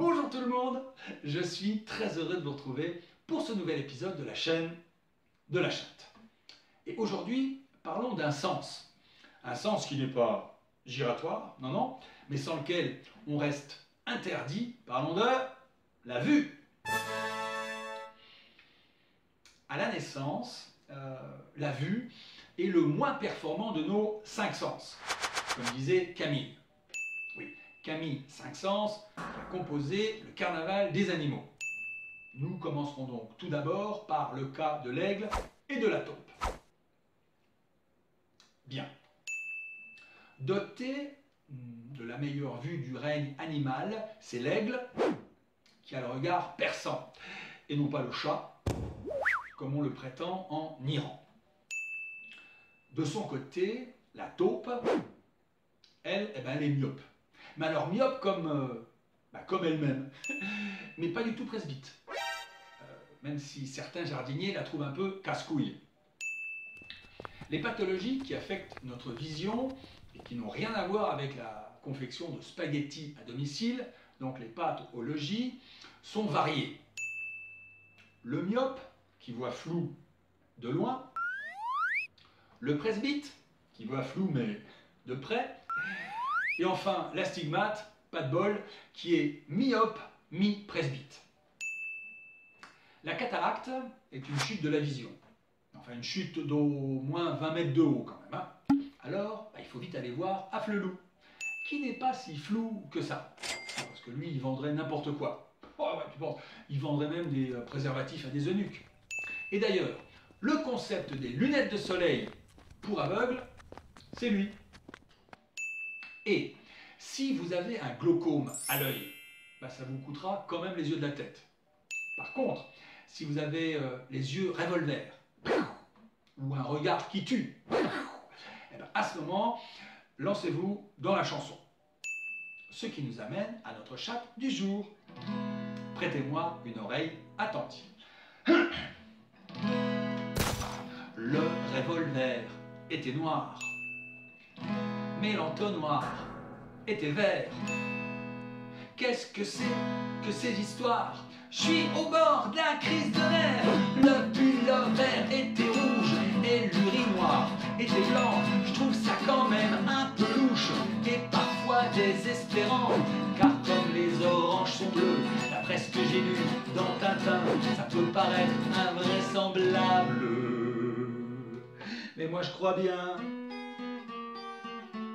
Bonjour tout le monde, je suis très heureux de vous retrouver pour ce nouvel épisode de la chaîne de la chatte. Et aujourd'hui, parlons d'un sens. Un sens qui n'est pas giratoire, non, mais sans lequel on reste interdit. Parlons de la vue. À la naissance, la vue est le moins performant de nos 5 sens, comme disait Camille. Oui, Camille, 5 sens, qui a composé le carnaval des animaux. Nous commencerons donc tout d'abord par le cas de l'aigle et de la taupe. Bien. Doté de la meilleure vue du règne animal, c'est l'aigle qui a le regard perçant, et non pas le chat, comme on le prétend en Iran. De son côté, la taupe, elle, elle est myope. Mais alors myope comme elle-même, mais pas du tout presbyte. Même si certains jardiniers la trouvent un peu casse-couille. Les pathologies qui affectent notre vision et qui n'ont rien à voir avec la confection de spaghettis à domicile, donc les pâtes au logis, sont variées. Le myope, qui voit flou de loin, le presbyte, qui voit flou mais de près, et enfin l'astigmate, pas de bol, qui est mi-myope, mi-presbyte. La cataracte est une chute de la vision. Enfin, une chute d'au moins 20 mètres de haut quand même. Alors, il faut vite aller voir Afflelou, qui n'est pas si flou que ça. Parce que lui, il vendrait n'importe quoi. Oh, ouais, tu penses, il vendrait même des préservatifs à des eunuques. Et d'ailleurs, le concept des lunettes de soleil pour aveugles, c'est lui. Et si vous avez un glaucome à l'œil, ça vous coûtera quand même les yeux de la tête. Par contre, si vous avez les yeux revolver, ou un regard qui tue, à ce moment, lancez-vous dans la chanson. Ce qui nous amène à notre chatte du jour. Prêtez-moi une oreille attentive. Le revolver était noir, mais l'entonnoir était vert. Qu'est-ce que c'est que ces histoires? Je suis au bord de la crise de nerfs. Le pull vert était rouge et l'urinoir était blanc. Je trouve ça quand même un peu louche et parfois désespérant. Car comme les oranges sont bleues, d'après ce que j'ai lu dans Tintin, ça peut paraître invraisemblable. Mais moi je crois bien,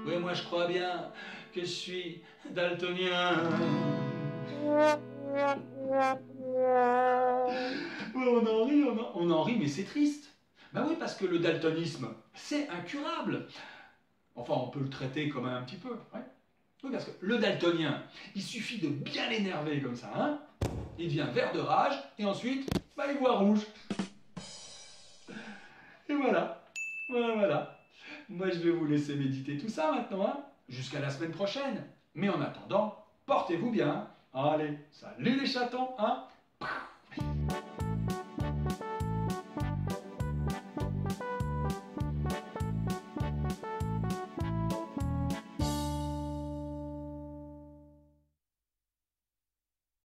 oui moi je crois bien que je suis daltonien. On en rit, mais c'est triste. Ben oui, parce que le daltonisme, c'est incurable. Enfin, on peut le traiter comme un petit peu. Ouais. Oui, parce que le daltonien, il suffit de bien l'énerver comme ça, il devient vert de rage, et ensuite, il voit rouge. Et voilà. Voilà. Moi, je vais vous laisser méditer tout ça maintenant, jusqu'à la semaine prochaine. Mais en attendant, portez-vous bien. Allez, salut les chatons,